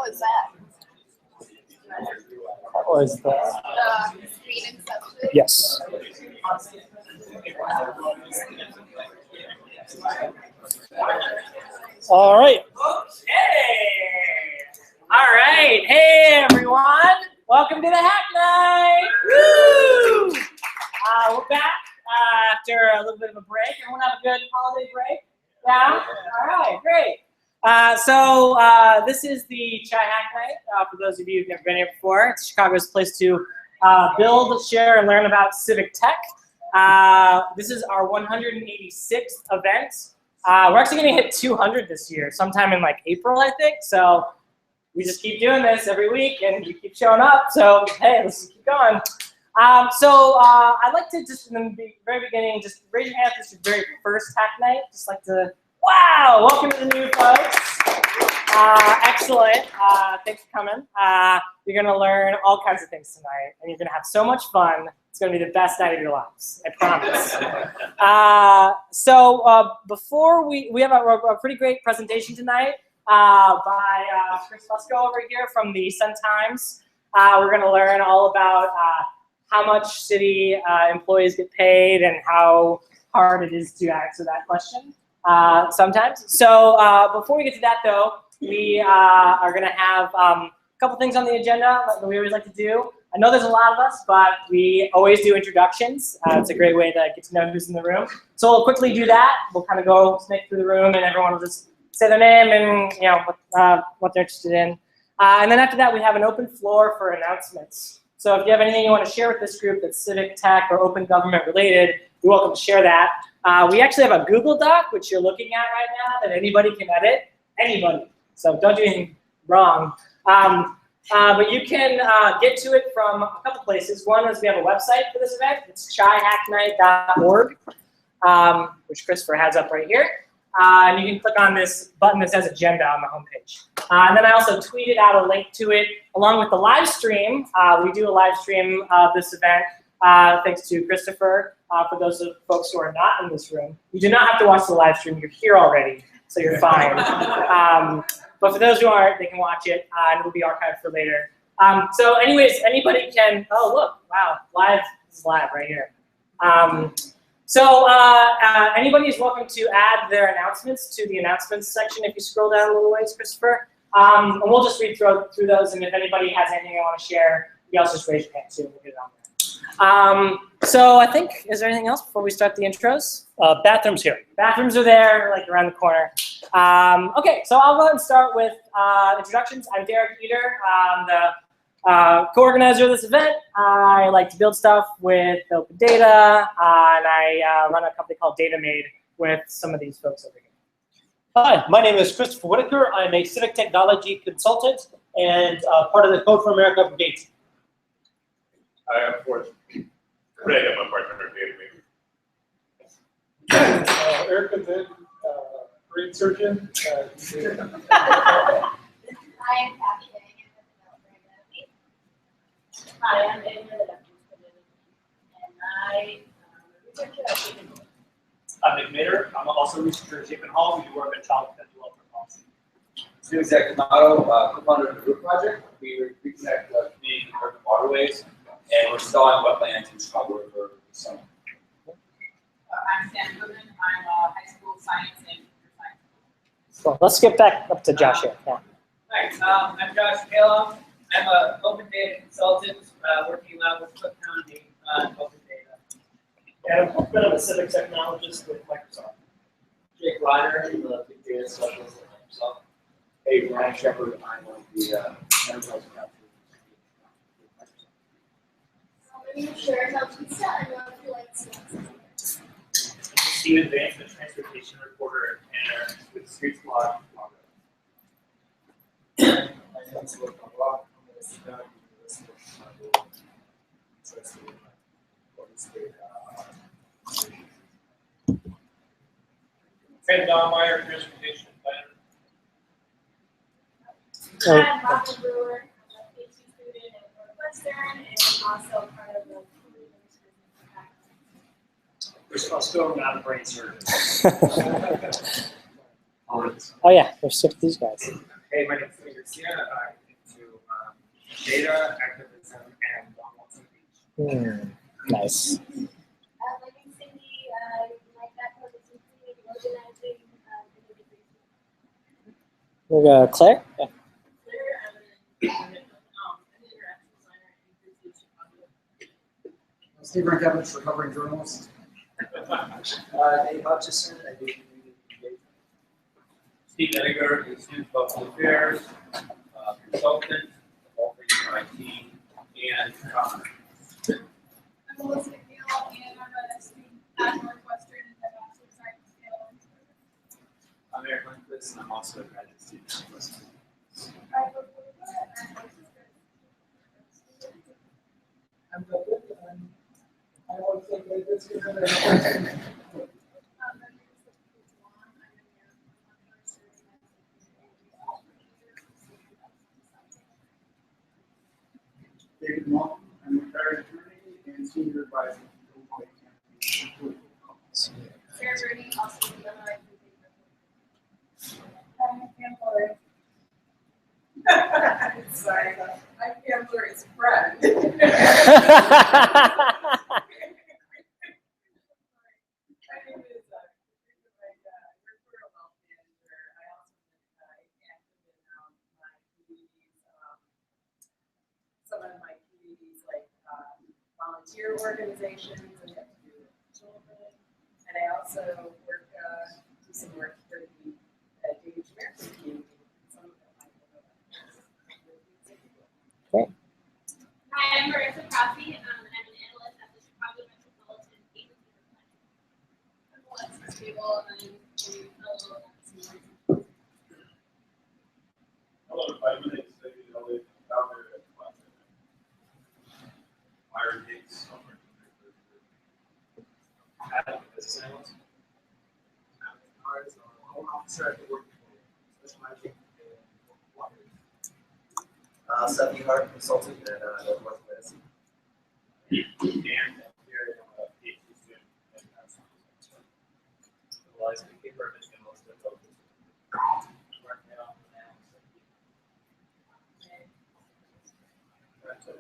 What was that? What was that? Screen inception? Yes. All right. Okay. All right. Hey, everyone. Welcome to the Hack Night. Woo! We're back after a little bit of a break. Everyone have a good holiday break? Yeah? All right, great. So this is the ChiHackNight. For those of you who've never been here before, it's Chicago's place to build, share, and learn about civic tech. This is our 186th event. We're actually going to hit 200 this year, sometime in like April, I think. So we just keep doing this every week, and you keep showing up. So hey, let's keep going. I'd like to just in the very beginning, just raise your hand if this is your very first Hack Night. Just like to, wow, welcome to the new folks. Excellent. Thanks for coming. You're going to learn all kinds of things tonight, and you're going to have so much fun. It's going to be the best night of your lives, I promise. Before we have a pretty great presentation tonight by Chris Fusco over here from the Sun-Times. We're going to learn all about how much city employees get paid and how hard it is to answer that question sometimes. So before we get to that, though, we are going to have a couple things on the agenda that we always like to do. I know there's a lot of us, but we always do introductions. It's a great way to get to know who's in the room. So we'll quickly do that. We'll kind of go snake through the room, and everyone will just say their name and what they're interested in. And then after that, we have an open floor for announcements. So if you have anything you want to share with this group that's civic tech or open government related, you're welcome to share that. We actually have a Google Doc, which you're looking at right now, that anybody can edit. Anybody. So don't do anything wrong. But you can get to it from a couple places. One is we have a website for this event. It's ChiHackNight.org, which Christopher has up right here. And you can click on this button that says Agenda on the homepage. And then I also tweeted out a link to it along with the live stream. We do a live stream of this event thanks to Christopher. For those of folks who are not in this room, you do not have to watch the live stream. You're here already, so you're fine. But for those who aren't, they can watch it, and it will be archived for later. So anyways, anybody can, oh look, wow, live, this is live right here. Anybody is welcome to add their announcements to the announcements section if you scroll down a little ways, Christopher. And we'll just read through those, and if anybody has anything they want to share, you also just raise your hand too, and we'll get it on there. So I think, is there anything else before we start the intros? Bathrooms here. Bathrooms are there, like around the corner. Okay, so I'll go ahead and start with introductions. I'm Derek Eater. I'm the co-organizer of this event. I like to build stuff with open data, and I run a company called DataMade with some of these folks over here. Hi, my name is Christopher Whitaker. I'm a civic technology consultant and part of the Code for America Brigade. I am Greg, I'm a partner at DataMade. Eric is in, brain surgeon. I am Kathy Day, I'm a developer at DataMade. Hi, I'm Daniel, the deputy, and I researcher at ChiHackNight. I'm Nick Mader. I'm also a researcher at Chapin Hall. We do work on child defense developer policy. I'm Zach D'Amato, co-founder of the Root Project. We reconnect community and urban waterways, and we're installing wetlands in Chicago for the summer. I'm Sam Goodman. I'm a high school science and computer science. Cool. Let's get back up to Josh here. Yeah. Hi, I'm Josh Kalo. I'm an open data consultant working with Cook County on open data. And I'm a bit of a civic technologist with Microsoft. Jake Reiner, I'm the big data specialist at Microsoft. Hey, Brian Shepard, I'm one of the enterprise managers at Microsoft. My name is Sharon Melchista. I'm one of the lights. Steven Vance, the transportation reporter with Street Squad. My name is Luke Rock. I'm a student at the University of Chicago. Interested in what is the Fred Dahlmeyer, transportation planner. I'm Martha Brewer. I'm a PhD student at Northwestern, and I'm also part of the community ministry. Chris Fusco, not a brain surgeon. Oh yeah, there's 6 of these guys. Hey, my name is Peter Garcia into data activism and long-term reach. Nice. My name's Cindy. My background is in community organizing. We'll go Claire. Yeah. Steve Rankevich, recovering journalist. Dave Hutchison, I do community engagement. Steve Edgar, is Youth Public Affairs, consultant, all things IT, and commerce. I'm Melissa McNeil, and I'm a student at Northwestern in the Bachelor of Science field. I'm Eric Lindquist, and I'm also a graduate student at Northwestern. I'm David, and I always think that this is a David Long, I'm a retired attorney and senior advisor to the Illinois campaign. Sarah Brady, also in the Illinois Pam Flores. Sorry, I'm Pam Flores' friend. My name is referral health manager. I also active in my communities, some of my communities like volunteer organizations and have to do with children. And I also work, do some work for the Danish American community. Some of them I know about. Hi, I'm Marissa Crosby. I'm an analyst at the Chicago Metropolitan Agency for Planning. I'm Alexis Cable, and I'm a fellow at the Hello, everybody. My name is David Elliott. I'm founder at Myron Gates Software. Adam, business analyst. Home officer at the work, specializing in water. Seth Hart, consultant at Northwest Medicine. Dan here, I'm a PhD student in Eliza Keeper, Michigan Most of Focus.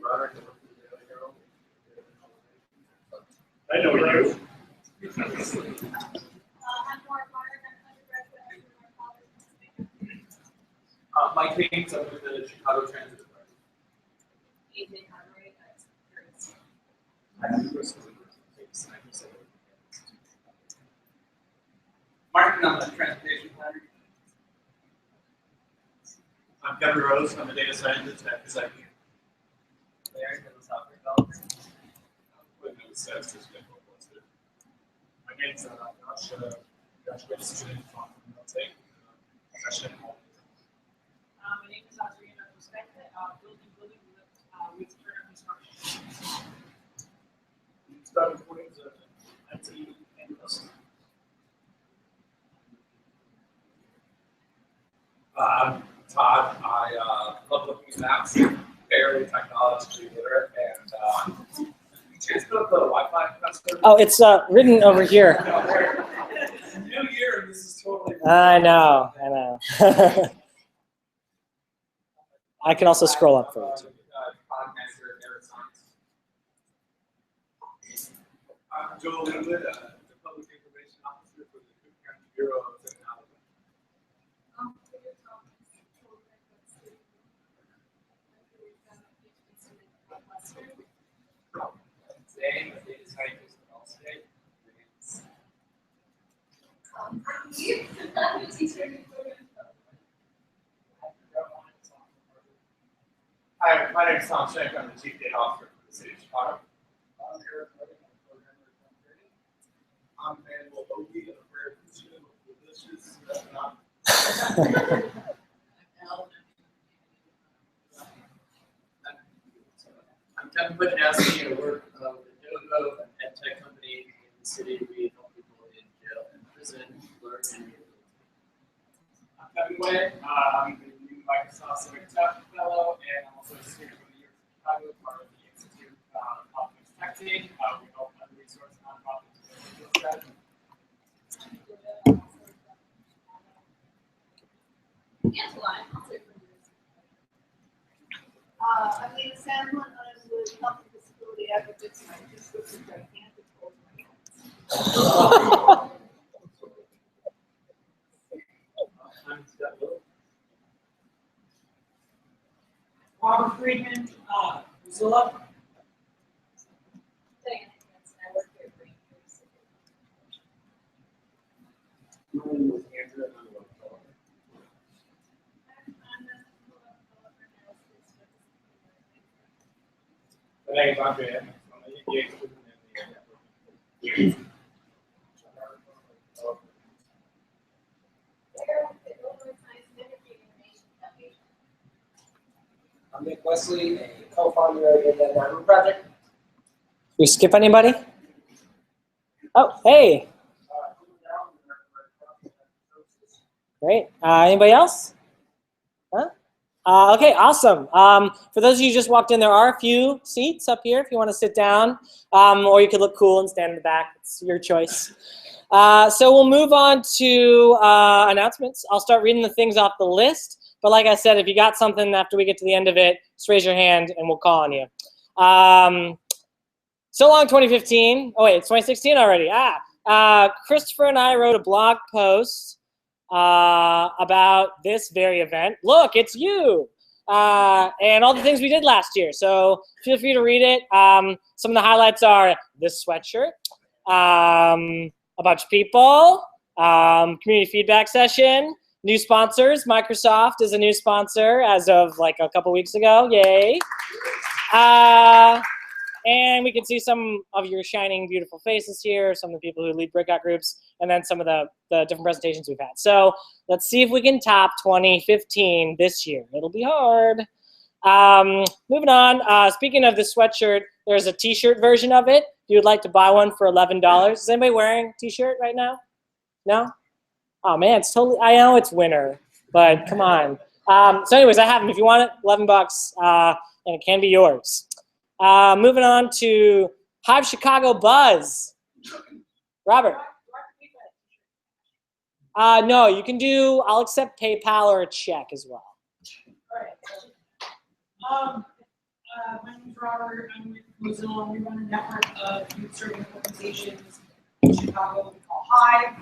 Roderick, I work for the Daily Herald. I know you. I'm Mark Martin. I'm an undergraduate at North College. Mike Haynes, I'm with the Chicago Transit Authority. Ethan Conway, that's curious. Martin, I'm a transportation planner. I'm Kevin Rose. I'm a data scientist at ChiHackNight. Larry, I'm a software developer. My name's Josh Wilson from Miltech. My name is Adriana Respecta, building with Turner Construction. Started reporting as an IT analyst. I'm Todd. I love looking at maps, fairly technologically literate, and chance to put up the Wi-Fi password. Oh, it's written over here. New year, and this is totally. I know. I can also scroll up for you too. Product manager at Air Science. I'm Joel Linwood, the Public Information Officer for the Cook County Bureau of Technology. Today, a data scientist at Allstate. I'm a teacher. Hi, my name is Tom Schenk. I'm the Chief Data Officer for the City of Chicago. I'm Eric Redding, I'm a programmer at Company. I'm Manuel Logie, a rare Christian with delicious I'm Kevin Budnowski. I work with Novo, an ed tech company in the city. We help people in jail and prison learn and rehabilitate. I'm Kevin Way. I'm the new Microsoft Civic Tech Fellow, and I'm also a student from the University of Chicago, part of the Institute of Optics Tech Team. We help under-resourced nonprofits with their digital strategy. Angela, I'm also from the I'm Lena Sandlin. I'm with Health and Disability Advocates, and I just looked at gigantic holes in my hands. Robert Friedman, Zilla. I work here for years. My name is Andrew, and I'm a developer. My name is Andre. I'm an EPA student in the network. I'm Nick Wesley, a co-founder in the Nairobi Project. We skip anybody? Oh, hey. Great. Anybody else? Huh? Okay, awesome. For those of you who just walked in, there are a few seats up here if you want to sit down, or you could look cool and stand in the back. It's your choice. So we'll move on to announcements. I'll start reading the things off the list. But like I said, if you got something after we get to the end of it, just raise your hand and we'll call on you. So long 2015. Oh wait, it's 2016 already. Christopher and I wrote a blog post about this very event. Look, it's you. And all the things we did last year. So feel free to read it. Some of the highlights are this sweatshirt, a bunch of people, community feedback session, new sponsors. Microsoft is a new sponsor as of like a couple weeks ago. Yay. And we can see some of your shining, beautiful faces here, some of the people who lead breakout groups, and then some of the different presentations we've had. So let's see if we can top 2015 this year. It'll be hard. Moving on, speaking of this sweatshirt, there's a t-shirt version of it. If you would like to buy one for $11. Is anybody wearing a t-shirt right now? No? Oh man, it's totally, I know it's winter, but come on. So anyways, I have them. If you want it, 11 bucks, and it can be yours. Moving on to Hive Chicago Buzz. Robert. No, you can do, I'll accept PayPal or a check as well. All right. My name is Robert. I'm with Mozilla. We run a network of youth serving organizations in Chicago we call Hive.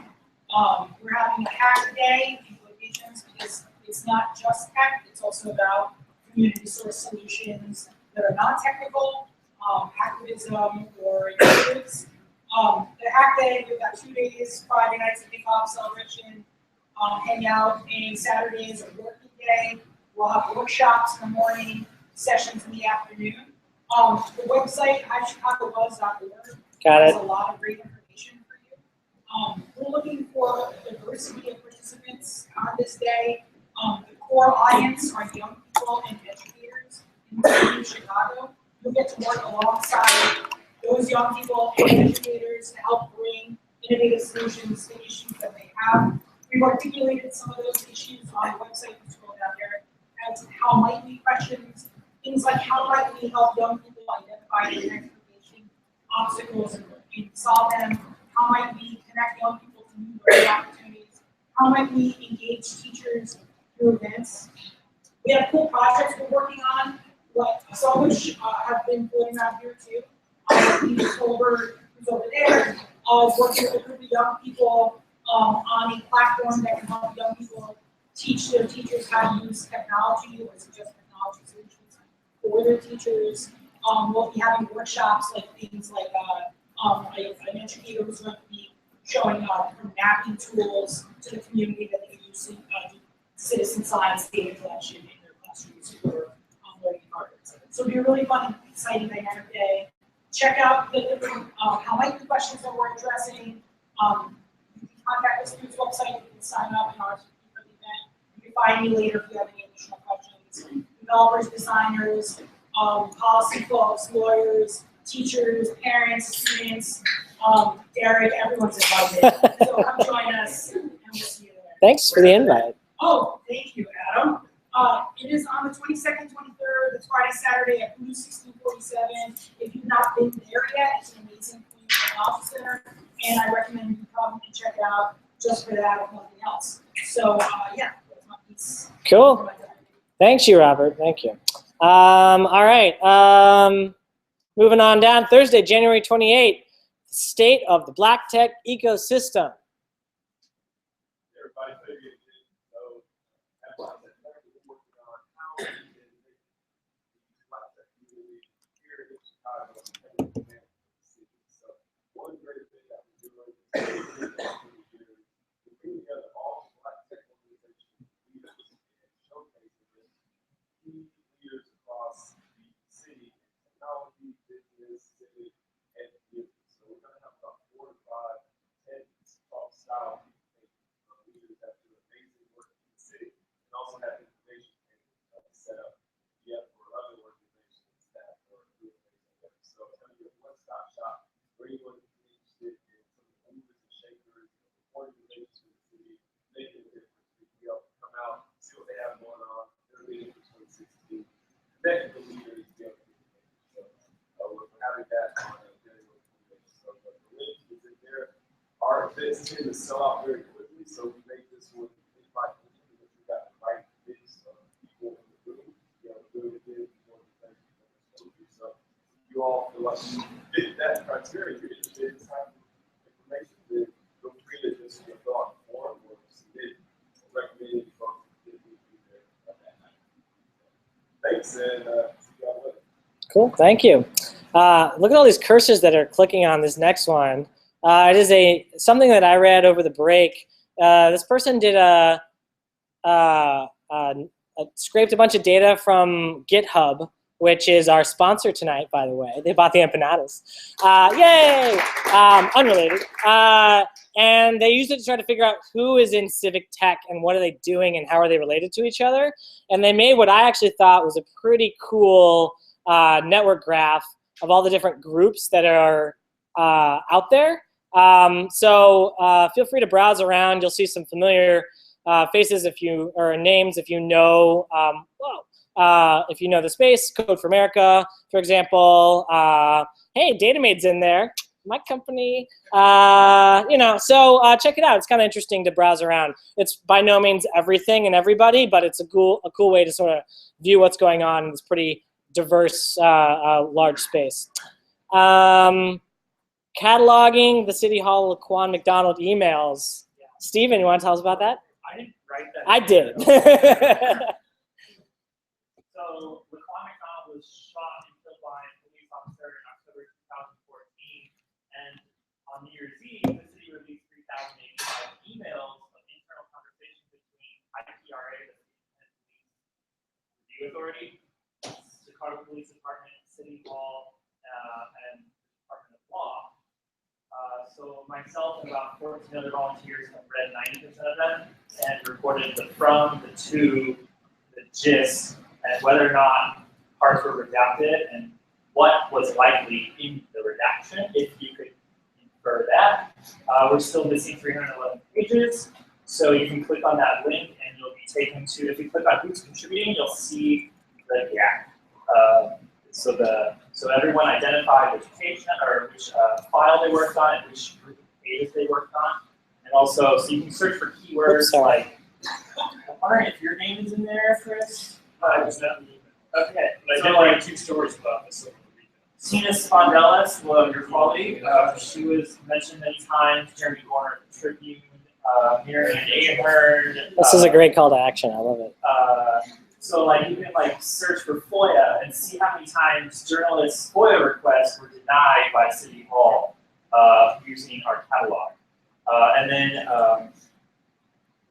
We're having a hack day in locations because it's not just tech, it's also about community source solutions that are non-technical, activism, or initiatives. The hack day, we've got 2 days, Friday nights a kickoff celebration, hangout, and Saturday is a working day. We'll have workshops in the morning, sessions in the afternoon. The website, highchicagobuzz.org, has a lot of great information for you. We're looking for a diversity of participants on this day. The core audience are young people and educators in Chicago. You'll get to work alongside those young people and educators to help bring innovative solutions to issues that they have. We've articulated some of those issues on the website. You scroll down there as how might we questions, things like how might we help young people identify their transportation obstacles and solve them? How might we connect young people to new learning opportunities? How might we engage teachers through events? We have cool projects we're working on, some of which have been floating around here too. Peter Colbert, who's over there, is working with a group of young people on a platform that can help young people teach their teachers how to use technology or suggest technology solutions for their teachers. We'll be having workshops like things like an educator who's going to be showing different mapping tools to the community that they can use to do citizen science data collection in their classrooms for learning partners. So it'll be a really fun and exciting dynamic day. Check out the different how might be questions that we're addressing. You can contact us through this website. You can sign up in our for the event. You can find me later if you have any additional questions. Developers, designers, policy folks, lawyers, teachers, parents, students, Derek, everyone's invited. So come join us and we'll see you there. Thanks for the invite. Oh, thank you, Adam. It is on the 22nd, 23rd, it's Friday, Saturday at Blue 1647. If you've not been there yet, it's an amazing community technology center, and I recommend you come and check it out just for that, if nothing else. So, yeah, that's my piece. Cool. Thanks you, Robert. Thank you. All right. Moving on down. Thursday, January 28th. State of the Black Tech ecosystem. Everybody figured it, so that's why I said we're working on how we can make the Black Tech community here in Chicago and the city. So one great thing that we're doing is we're bringing together all the Black Tech organization leaders and showcasing them key leaders across the city, technology, business, civic, and community. So we're going to have about 4 to 5, 10 talk style leaders that do amazing work in the city and also have information set up yet for other organizations that are doing amazing work. So it's going to be a one-stop shop for anyone who's interested in some of the movers and shakers, organizations in the city, making a difference. We'll be able to come out, see what they have going on, their meeting for 2016, connect with the leaders, be able to do things. So we're having that on a very local basis. So the link is in there. Our events tend to sell out very quickly, so we make this one invite only because we got the right mix of people in the room. You know, doing it again, one of the things we want to do. So if you all feel like you fit that criteria, you're interested in this type of information, then feel free to just fill out the form or submit recommended folks that will be there at that night. Thanks, and see y'all later. Cool, thank you. Look at all these cursors that are clicking on this next one. It is something that I read over the break. This person did scraped a bunch of data from GitHub, which is our sponsor tonight, by the way. They bought the empanadas. Yay! Unrelated. And they used it to try to figure out who is in civic tech and what are they doing and how are they related to each other. And they made what I actually thought was a pretty cool network graph of all the different groups that are out there. So feel free to browse around. You'll see some familiar faces or names if you know. If you know the space, Code for America, for example. Hey, Datamade's in there, my company. So check it out. It's kind of interesting to browse around. It's by no means everything and everybody, but it's a cool way to sort of view what's going on in this pretty diverse, large space. Cataloging the City Hall Laquan McDonald emails. Yeah. Steven, you want to tell us about that? I didn't write that. I did. So, Laquan McDonald was shot and killed by a police officer in October 2014, and on New Year's Eve, the city released 3,085 emails of internal conversations between IPRA, the Independent Police Review Authority, Chicago Police Department, City Hall, and Department of Law. So myself and about 14 other volunteers have read 90% of them and recorded the from, the to, the gist, and whether or not parts were redacted and what was likely in the redaction, if you could infer that. We're still missing 311 pages, so you can click on that link and you'll be taken to, if you click on who's contributing, you'll see the gap. So everyone identified which page or which file they worked on and which group of pages they worked on. And also, so you can search for keywords like, I'm wondering if your name is in there, Chris? It's not me. Okay. But I So did write 2 stories about this over the weekend. Tina Spondelis, your colleague, she was mentioned many times. Jeremy Gorner, Tribune, Miriam Ahern. This is a great call to action. I love it. So like you can like search for FOIA and see how many times journalists' FOIA requests were denied by City Hall using our catalog. And then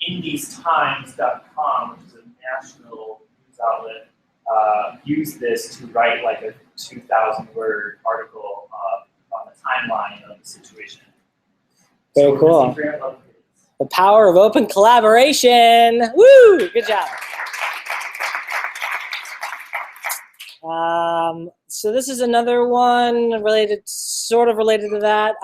indiestimes.com, which is a national news outlet, used this to write like a 2,000-word article on the timeline of the situation. Very so cool. The power of open collaboration. Woo! Good job. So this is another one sort of related to that.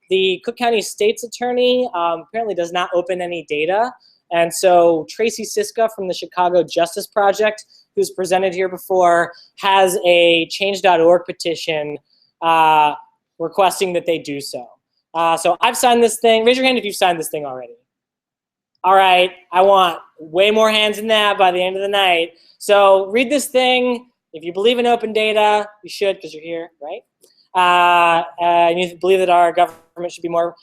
The Cook County State's Attorney apparently does not open any data. And so Tracy Siska from the Chicago Justice Project, who's presented here before, has a change.org petition requesting that they do so. So I've signed this thing. Raise your hand if you've signed this thing already. All right, I want way more hands than that by the end of the night. So read this thing. If you believe in open data, you should because you're here, right? And you believe that our government should be more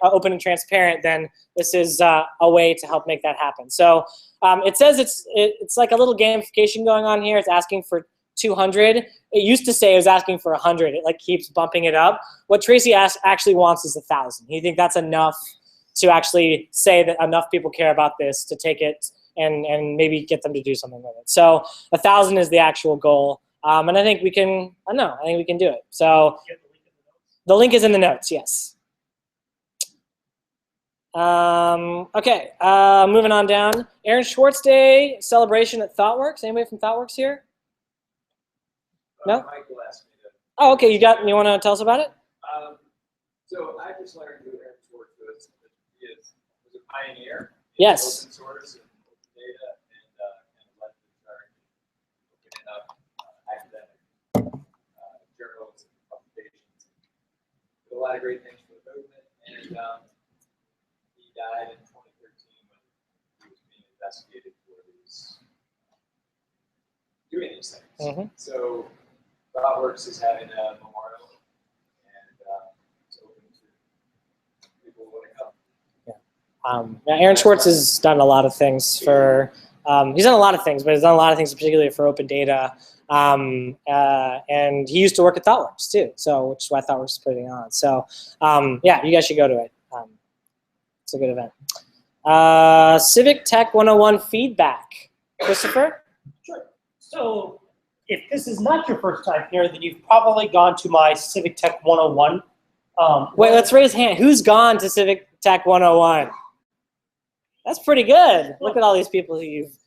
open and transparent, then this is a way to help make that happen. So it says it's like a little gamification going on here. It's asking for 200. It used to say it was asking for 100. It like keeps bumping it up. What Tracy actually wants is 1,000. You think that's enough to actually say that enough people care about this to take it and maybe get them to do something with it. So 1,000 is the actual goal. And I think we can, I think we can do it. So the link is in the notes, yes. Okay, moving on down. Aaron Schwartz Day celebration at ThoughtWorks. Anybody from ThoughtWorks here? No? Michael asked me to. Oh, okay, you want to tell us about it? So I just learned who Aaron Schwartz was. He was a pioneer in Yes. open source and open data and kind of led the charge opening up academic journals and publications. Did a lot of great things for the movement, and he died in 2013 when he was being investigated for doing these things. Mm-hmm. So ThoughtWorks is having a memorial, and it's open to people who want to come. Yeah, Aaron Schwartz has done a lot of things for, he's done a lot of things, but he's done a lot of things particularly for open data. And he used to work at ThoughtWorks too, so which is why ThoughtWorks is putting it on. So yeah, you guys should go to it. It's a good event. Civic Tech 101 feedback. Christopher? Sure. So if this is not your first time here, then you've probably gone to my Civic Tech 101. Wait, let's raise hand. Who's gone to Civic Tech 101? That's pretty good. Look at all these people who you've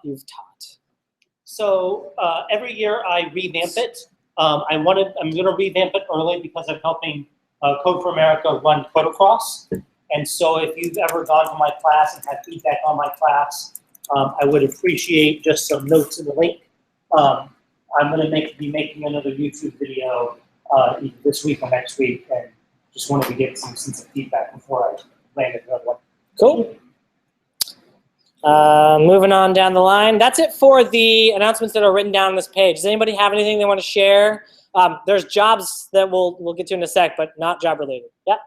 taught. So every year I revamp it. I'm going to revamp it early because I'm helping Code for America run Code Across. And so if you've ever gone to my class and had feedback on my class, I would appreciate just some notes in the link. I'm going to be making another YouTube video either this week or next week, and just wanted to get some sense of feedback before I landed another one. Cool. Moving on down the line. That's it for the announcements that are written down on this page. Does anybody have anything they want to share? There's jobs that we'll get to in a sec, but not job related. Yeah.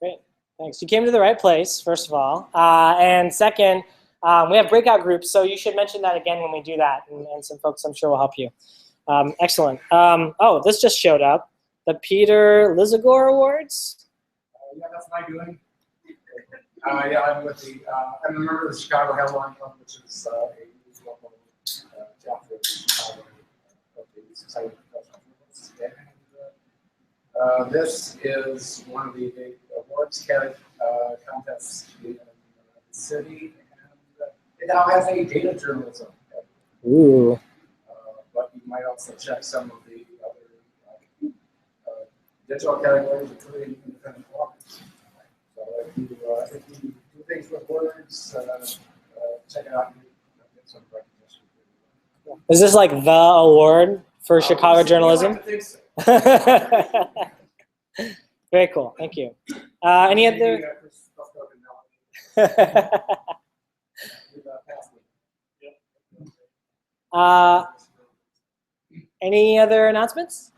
Great, thanks. You came to the right place, first of all. And second, we have breakout groups, so you should mention that again when we do that, and some folks I'm sure will help you. Excellent. Oh, this just showed up. The Peter Lizagor Awards? Yeah, that's my doing. Yeah, I'm with the, I'm a member of the Chicago Headline Club, which is a local chapter of Chicago of the Society of Professional Journalists. And this is one of the big awards contests in the city, and it now has a data journalism. Ooh. But you might also check some of the other digital categories, including independent bloggers. So if you do things with words, check it out. Get some recognition. Is this like the award for Chicago journalism? I think so. Very cool. Thank you. Any other? Any other announcements?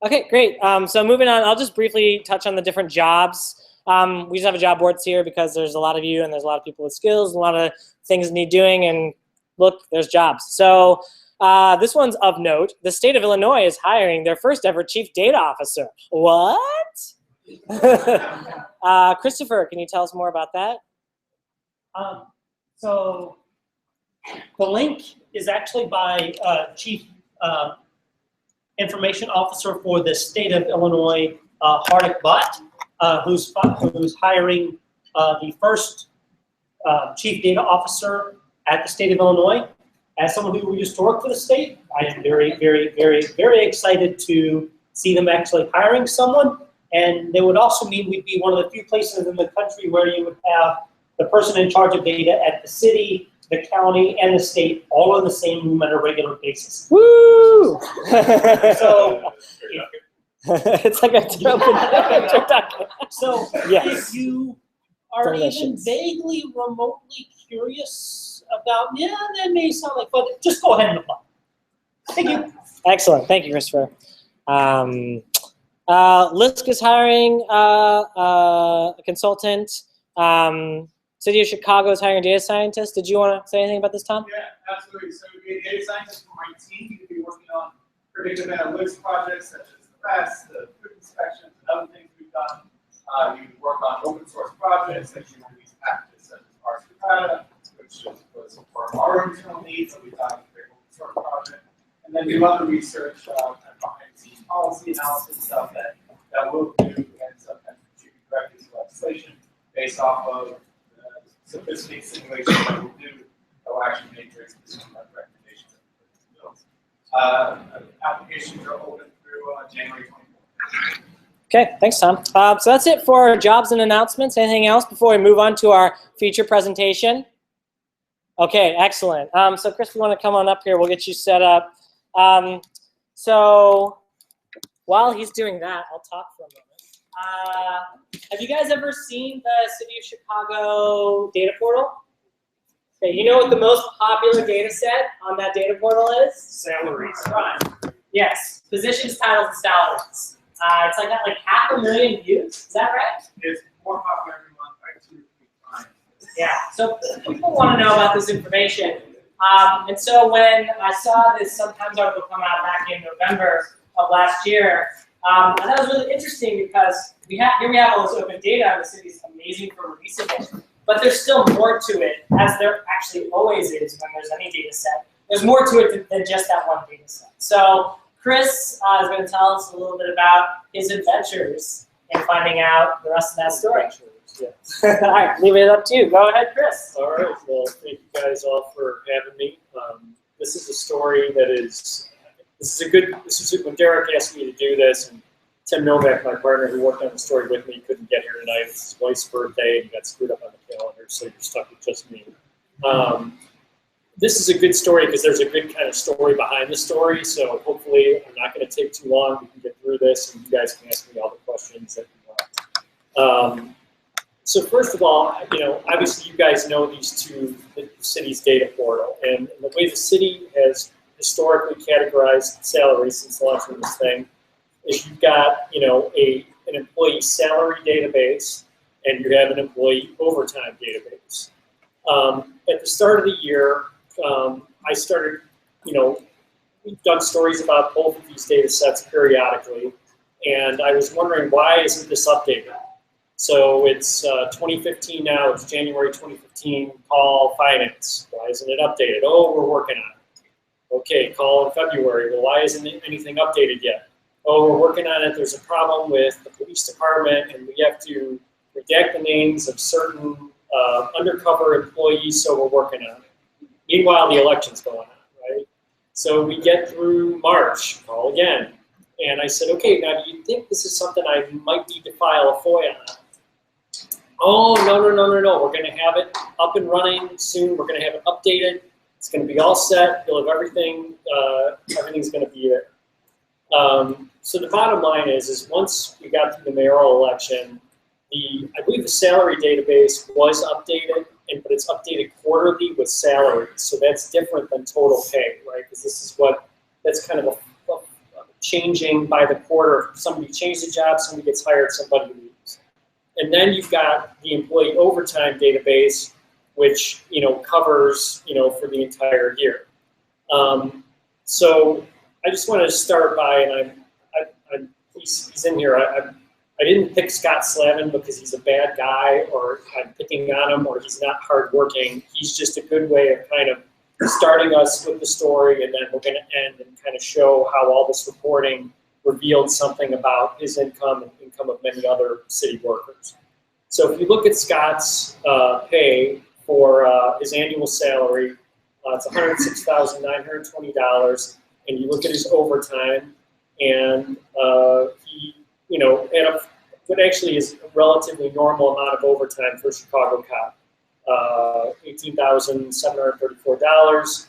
Okay, great. So moving on, I'll just briefly touch on the different jobs. We just have a job boards here because there's a lot of you and there's a lot of people with skills, a lot of things that need doing, and look, there's jobs. So this one's of note. The state of Illinois is hiring their first ever chief data officer. What? Christopher, can you tell us more about that? So the link is actually by Chief Information Officer for the state of Illinois, Hardik Butt, who's hiring the first Chief Data Officer at the state of Illinois. As someone who used to work for the state, I am very, very, very, very excited to see them actually hiring someone. And it would also mean we'd be one of the few places in the country where you would have the person in charge of data at the city, the county, and the state all in the same room at a regular basis. Woo! So, It's like a turducken. so Yes. if you are even Delicious. vaguely, remotely curious about, yeah, that may sound like fun, just go ahead and apply. Thank you. Excellent. Thank you, Christopher. Lisk is hiring a consultant. City of Chicago is hiring a data scientist. Did you want to say anything about this, Tom? Yeah, absolutely. So we have data scientists from my team who will be working on predictive analytics projects such as the REST, the food inspections, and other things we've done. We work on open source projects that you release packages such as Ars Technica, which was for our internal needs, and we've done a great open source project. And then do other research and behind the scenes policy analysis stuff that we'll do, and sometimes contribute directly to legislation based off of sophisticated simulations that we'll do that will actually make very specific recommendations that we put in the bills. Applications are open through January 24th. Okay, thanks, Tom. So that's it for our jobs and announcements. Anything else before we move on to our feature presentation? Okay, excellent. So Chris, if you want to come on up here, we'll get you set up. So while he's doing that, I'll talk for a moment. Have you guys ever seen the City of Chicago data portal? Okay, you know what the most popular data set on that data portal is? Salaries. Right. Yes, positions, titles, and salaries. It's like got like 500,000 views. Is that right? It's more popular every month by 2 or 3 times. Yeah. So people want to know about this information. And so when I saw this Sometimes article come out back in November of last year, I thought it was really interesting because here we have all this open data, and the city's amazing for releasing it. But there's still more to it, as there actually always is when there's any data set. There's more to it than just that one data set. So Chris is going to tell us a little bit about his adventures in finding out the rest of that story. Yes. All right, leave it up to you. Go ahead, Chris. All right. Well, thank you guys all for having me. This is a story that is. This is when Derek asked me to do this, and Tim Novak, my partner who worked on the story with me, couldn't get here tonight. It's his wife's birthday, and he got screwed up on the calendar, so you're stuck with just me. This is a good story because there's a good kind of story behind the story, so hopefully I'm not going to take too long. We can get through this, and you guys can ask me all the questions that you want. So first of all, obviously you guys know these two, the city's data portal, and the way the city has historically categorized salaries since launching this thing is you've got, an employee salary database and you have an employee overtime database. At the start of the year, I started, we've done stories about both of these data sets periodically, and I was wondering, why isn't this updated? So it's 2015 now, it's January 2015, call finance. Why isn't it updated? Oh, we're working on it. Okay, call in February. Well, why isn't anything updated yet? Oh, we're working on it. There's a problem with the police department, and we have to redact the names of certain undercover employees, so we're working on it. Meanwhile, the election's going on, right? So we get through March, call again. And I said, okay, now do you think this is something I might need to file a FOIA on? Oh, no. We're going to have it up and running soon. We're going to have it updated. It's going to be all set. You'll have everything. Everything's going to be there. So the bottom line is once we got through the mayoral election, I believe the salary database was updated, but it's updated quarterly with salaries. So that's different than total pay, right? Because this is that's kind of a changing by the quarter. Somebody changed the job, somebody gets hired, somebody leaves. And then you've got the employee overtime database, which covers for the entire year. So I just wanted to start by, and he's in here. I didn't pick Scott Slavin because he's a bad guy, or I'm picking on him, or he's not hardworking. He's just a good way of kind of starting us with the story, and then we're going to end and kind of show how all this reporting revealed something about his income and income of many other city workers. So if you look at Scott's pay for his annual salary, it's $106,920, and you look at his overtime, and he, at what actually is a relatively normal amount of overtime for a Chicago cop, $18,734.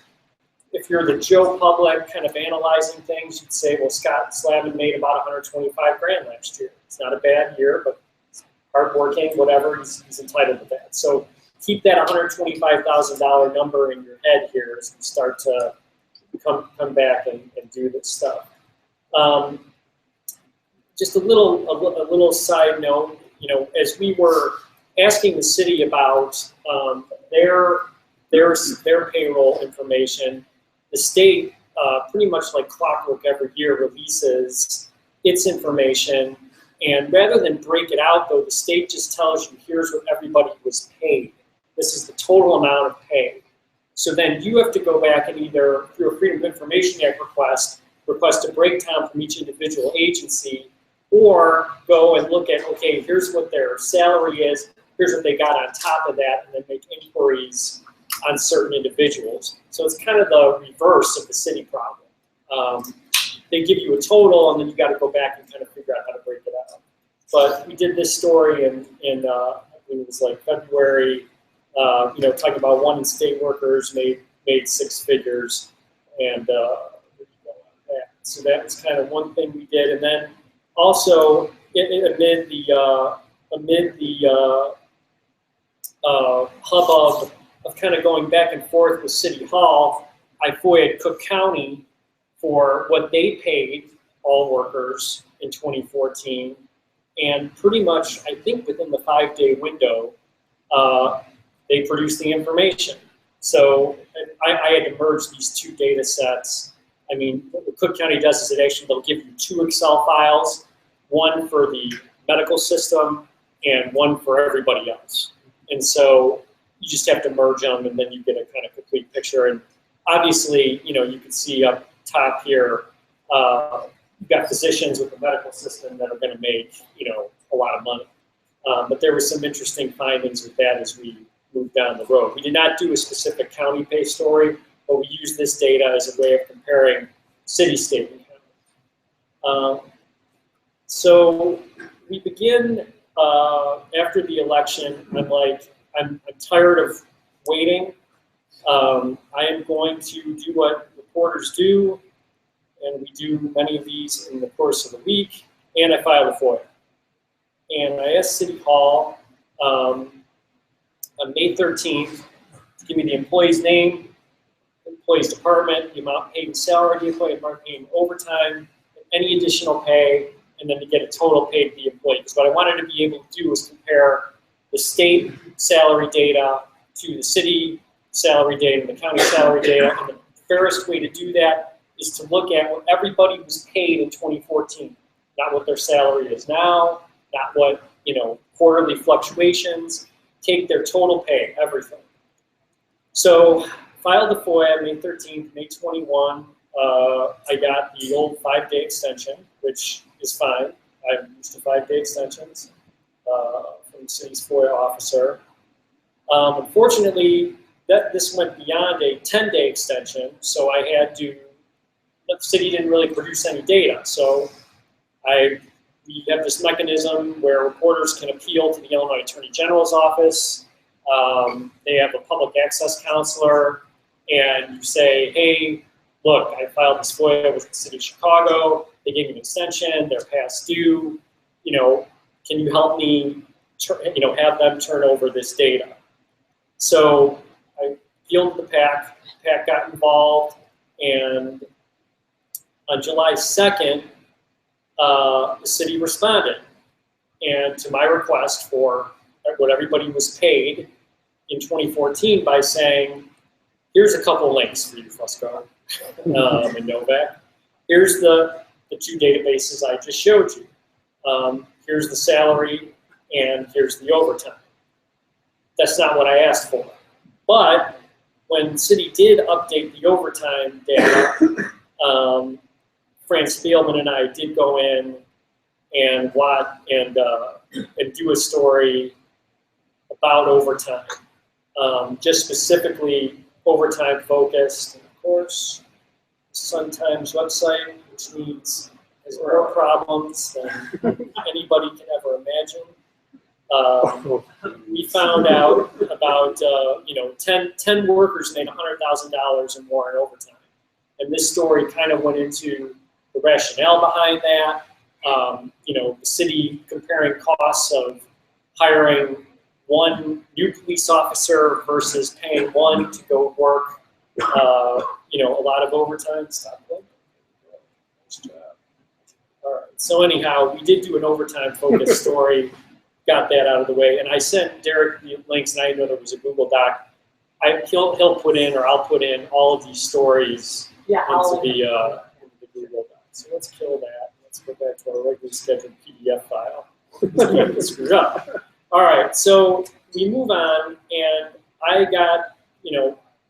If you're the Joe public kind of analyzing things, you'd say, well, Scott Slavin made about 125 grand last year. It's not a bad year, but hardworking, whatever, he's entitled to that. So keep that $125,000 number in your head here as we start to come back and do this stuff. Just a little side note, as we were asking the city about their payroll information, the state pretty much like clockwork every year releases its information, and rather than break it out though, the state just tells you here's what everybody was paid. This is the total amount of pay. So then you have to go back and either through a Freedom of Information Act request a breakdown from each individual agency, or go and look at, okay, here's what their salary is, here's what they got on top of that, and then make inquiries on certain individuals. So it's kind of the reverse of the city problem. They give you a total, and then you got to go back and kind of figure out how to break it out. But we did this story in I think it was like February, talking about one in state workers made 6 figures, and so that was kind of one thing we did. And then also amid the hubbub of kind of going back and forth with City Hall, I FOIA'd Cook County for what they paid all workers in 2014, and pretty much, I think within the 5-day window, they produced the information. So I had to merge these 2 data sets. I mean, what Cook County does is they'll give you 2 Excel files, one for the medical system and one for everybody else. And so you just have to merge them, and then you get a kind of complete picture. And obviously, you can see up top here, you've got physicians with the medical system that are going to make, a lot of money. But there were some interesting findings with that as we moved down the road. We did not do a specific county pay story, but we used this data as a way of comparing city, state, and county. So we begin after the election. I'm tired of waiting. I am going to do what reporters do, and we do many of these in the course of the week, and I filed a FOIA. And I asked City Hall on May 13th to give me the employee's name, employee's department, the amount paid in salary, the employee amount paid in overtime, any additional pay, and then to get a total paid to the employee. Because what I wanted to be able to do was compare the state salary data to the city salary data and the county salary data. And the fairest way to do that is to look at what everybody was paid in 2014, not what their salary is now, not what, quarterly fluctuations. Take their total pay, everything. So filed the FOIA May 13th, May 21. I got the old 5-day extension, which is fine. I'm used to 5-day extensions from the city's FOIA officer. Unfortunately, this went beyond a 10-day extension, so I had to, the city didn't really produce any data. So we have this mechanism where reporters can appeal to the Illinois Attorney General's office. They have a public access counselor, and you say, hey, look, I filed this FOIA with the city of Chicago. They gave me an extension. They're past due. Can you help me, have them turn over this data? So I appealed to the PAC. PAC got involved, and on July 2nd, the city responded, and to my request for what everybody was paid in 2014 by saying, here's a couple links for you, Fusco and Novak. Here's the two databases I just showed you. Here's the salary, and here's the overtime. That's not what I asked for. But when the city did update the overtime data, Franz Spielman and I did go in and do a story about overtime, just specifically overtime focused. And of course, Sun Times website, which has more problems than anybody can ever imagine. We found out about 10 workers made $100,000 or more in overtime, and this story kind of went into the rationale behind that. The city comparing costs of hiring one new police officer versus paying one to go work, a lot of overtime. Stop it. Nice job. All right. So anyhow, we did do an overtime focused story. Got that out of the way, and I sent Derek the links, and I didn't know there was a Google Doc. He'll put in, or I'll put in, all of these stories into the Google Doc. So let's kill that. Let's go back to our regularly scheduled PDF file. Let's screw it up. All right, so we move on, and I got,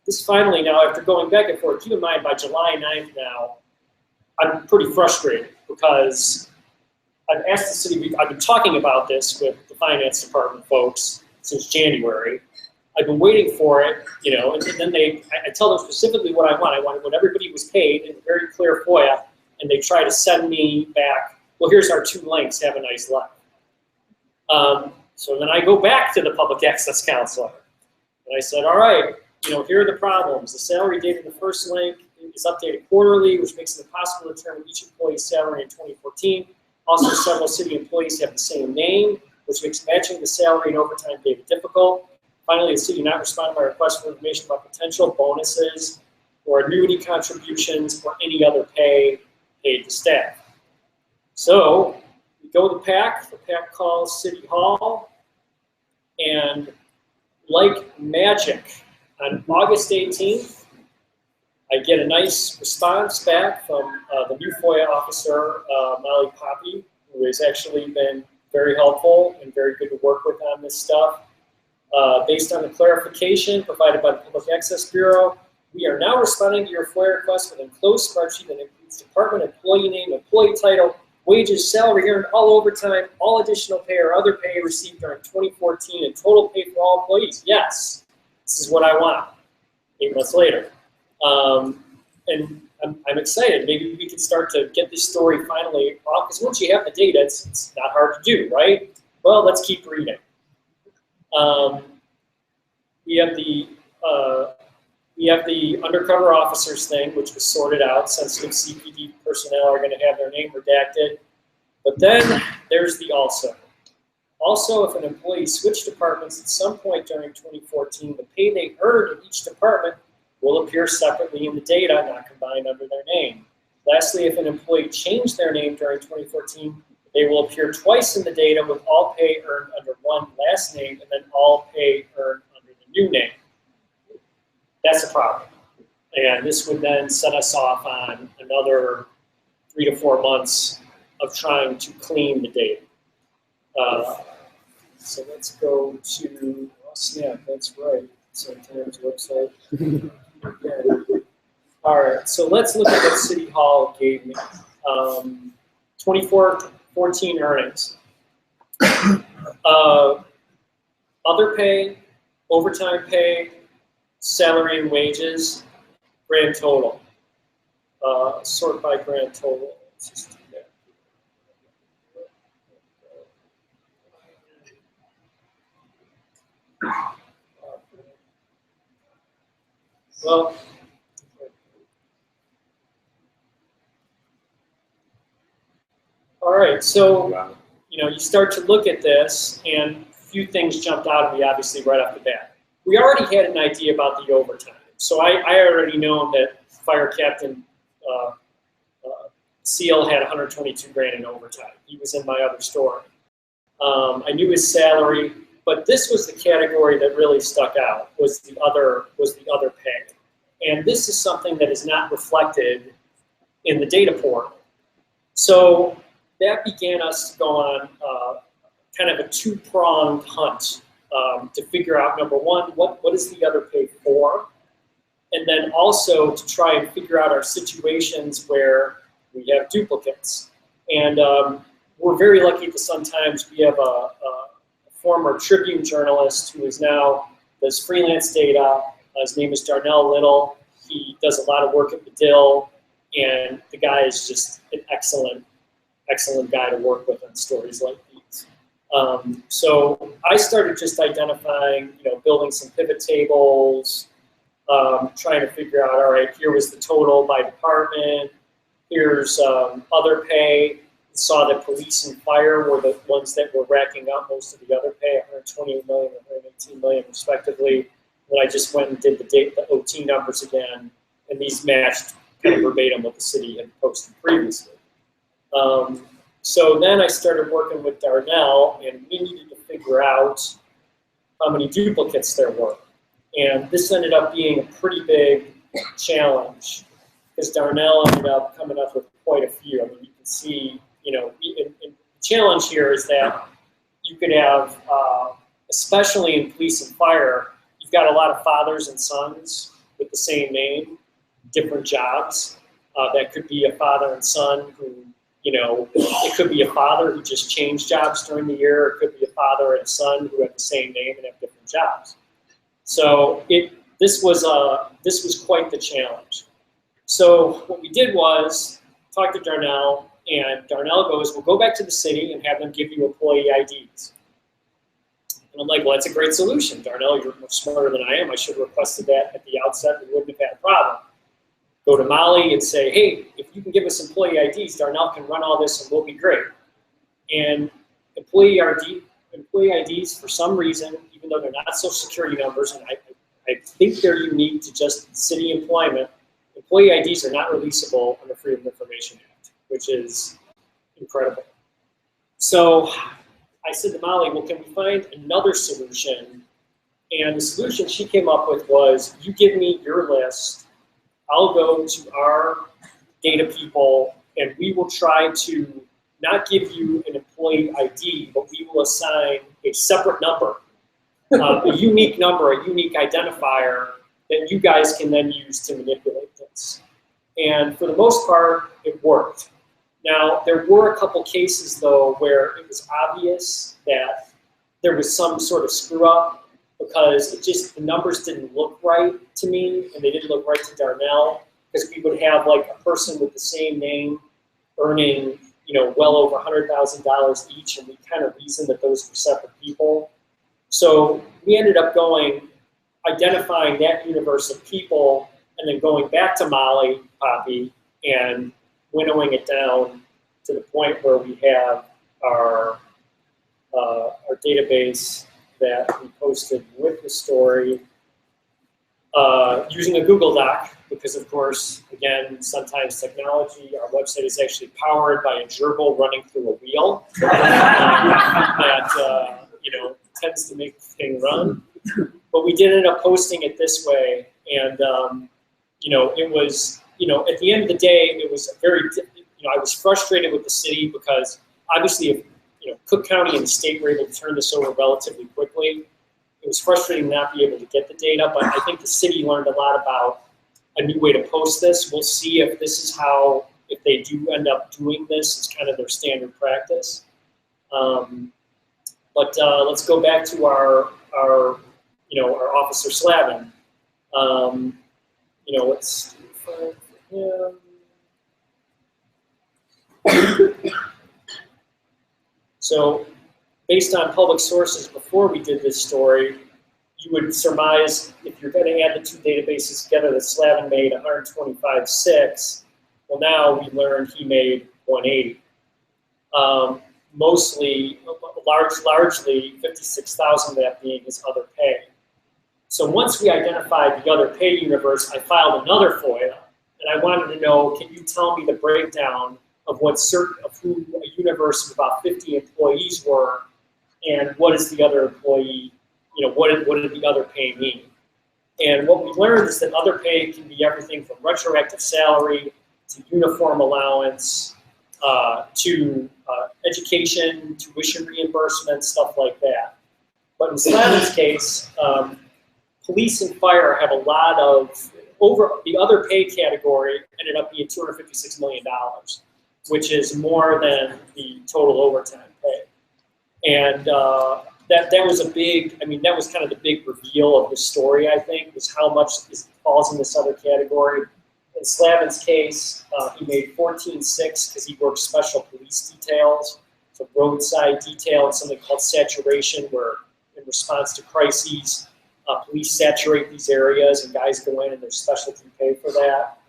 this finally now, after going back and forth, keep in mind, by July 9th now, I'm pretty frustrated because I've asked the city, I've been talking about this with the finance department folks since January. I've been waiting for it, and then I tell them specifically what I want. I wanted what everybody was paid in a very clear FOIA, and they try to send me back, well, here's our 2 links, have a nice life. So then I go back to the public access counselor, and I said, all right, here are the problems. The salary data in the first link is updated quarterly, which makes it impossible to determine each employee's salary in 2014. Also, several city employees have the same name, which makes matching the salary and overtime data difficult. Finally, the city not responded to my request for information about potential bonuses or annuity contributions or any other pay paid to staff. So we go to the PAC calls City Hall, and like magic, on August 18th, I get a nice response back from the new FOIA officer, Molly Poppy, who has actually been very helpful and very good to work with on this stuff. Based on the clarification provided by the Public Access Bureau, we are now responding to your FOIA request with an enclosed spreadsheet that includes department employee name, employee title, wages, salary earned, all overtime, all additional pay or other pay received during 2014, and total pay for all employees. Yes, this is what I want. 8 months later. And I'm excited. Maybe we can start to get this story finally off, because once you have the data, it's not hard to do, right? Well, let's keep reading. We have the undercover officers thing, which was sorted out. Sensitive CPD personnel are going to have their name redacted. But then there's the also. Also, if an employee switched departments at some point during 2014, the pay they earned in each department will appear separately in the data, not combined under their name. Lastly, if an employee changed their name during 2014, they will appear twice in the data with all pay earned under one last name and then all pay earned under the new name. That's a problem. And this would then set us off on another 3 to 4 months of trying to clean the data. So let's go to, oh snap, that's right, Sometimes website. Okay. All right, so let's look at what City Hall gave me. 2014 earnings. Other pay, overtime pay, salary and wages, grand total. Sort by grand total. Let's just do that. Well, all right, so, you start to look at this, and a few things jumped out at me, obviously, right off the bat. we already had an idea about the overtime. So I already known that Fire Captain Seal had 122 grand in overtime. He was in my other story. I knew his salary, but this was the category that really stuck out, was the other pay. And this is something that is not reflected in the data portal. So that began us to go on kind of a two-pronged hunt to figure out, number one, what is the other pay for? And then also to try and figure out our situations where we have duplicates. And we're very lucky at the Sun-Times. We have a former Tribune journalist who is now does freelance data. His name is Darnell Little. He does a lot of work at Medill, and the guy is just an excellent guy to work with on stories like these. So I started just identifying, building some pivot tables, trying to figure out, all right, here was the total by department. Here's other pay. Saw that police and fire were the ones that were racking up most of the other pay, 128 million and 118 million respectively. When I just went and did the OT numbers again, and these matched kind of verbatim what the city had posted previously. So then I started working with Darnell, and we needed to figure out how many duplicates there were. And this ended up being a pretty big challenge, because Darnell ended up coming up with quite a few. I mean, you can see, the challenge here is that you could have, especially in police and fire, you've got a lot of fathers and sons with the same name, different jobs. That could be a father and son who, it could be a father who just changed jobs during the year. It could be a father and a son who have the same name and have different jobs. So this was quite the challenge. So what we did was talk to Darnell, and Darnell goes, "Well, go back to the city and have them give you employee IDs." And I'm like, "Well, that's a great solution, Darnell. You're much smarter than I am. I should have requested that at the outset. We wouldn't have had a problem." Go to Molly and say, "Hey, if you can give us employee IDs, Darnell can run all this and we'll be great." And employee IDs, for some reason, even though they're not social security numbers, and I think they're unique to just city employment, employee IDs are not releasable under Freedom of Information Act, which is incredible. So I said to Molly, "Well, can we find another solution?" And the solution she came up with was, "You give me your list, I'll go to our data people, and we will try to not give you an employee ID, but we will assign a separate number, a unique number, a unique identifier that you guys can then use to manipulate this." And for the most part, it worked. Now, there were a couple cases, though, where it was obvious that there was some sort of screw up, because the numbers didn't look right to me, and they didn't look right to Darnell, because we would have like a person with the same name earning, well over $100,000 each, and we kind of reasoned that those were separate people. So we ended up identifying that universe of people, and then going back to Molly, Poppy, and winnowing it down to the point where we have our database that we posted with the story using a Google Doc, because of course, again, sometimes technology, our website is actually powered by a gerbil running through a wheel that tends to make the thing run. But we did end up posting it this way, and it was, at the end of the day, it was I was frustrated with the city, because obviously if Cook County and the state were able to turn this over relatively quickly, it was frustrating not to be able to get the data, but I think the city learned a lot about a new way to post this. We'll see if this is how, if they do end up doing this, it's kind of their standard practice. But let's go back to our Officer Slavin. Let's find him. So based on public sources before we did this story, you would surmise, if you're going to add the two databases together, that Slavin made 125.6. Well, now we learned he made 180. Largely 56,000 of that being his other pay. So once we identified the other pay universe, I filed another FOIA, and I wanted to know, can you tell me the breakdown of who a universe of about 50 employees were, and what is the other employee, what did the other pay mean? And what we learned is that other pay can be everything from retroactive salary to uniform allowance to education, tuition reimbursement, stuff like that. But in Slavin's case, police and fire have a lot of, the other pay category ended up being $256 million, which is more than the total overtime pay. And that was a big, that was kind of the big reveal of the story, I think, was how much falls in this other category. In Slavin's case, he made $14,600 because he worked special police details, so roadside detail and something called saturation, where in response to crises, police saturate these areas and guys go in and there's specialty pay for that.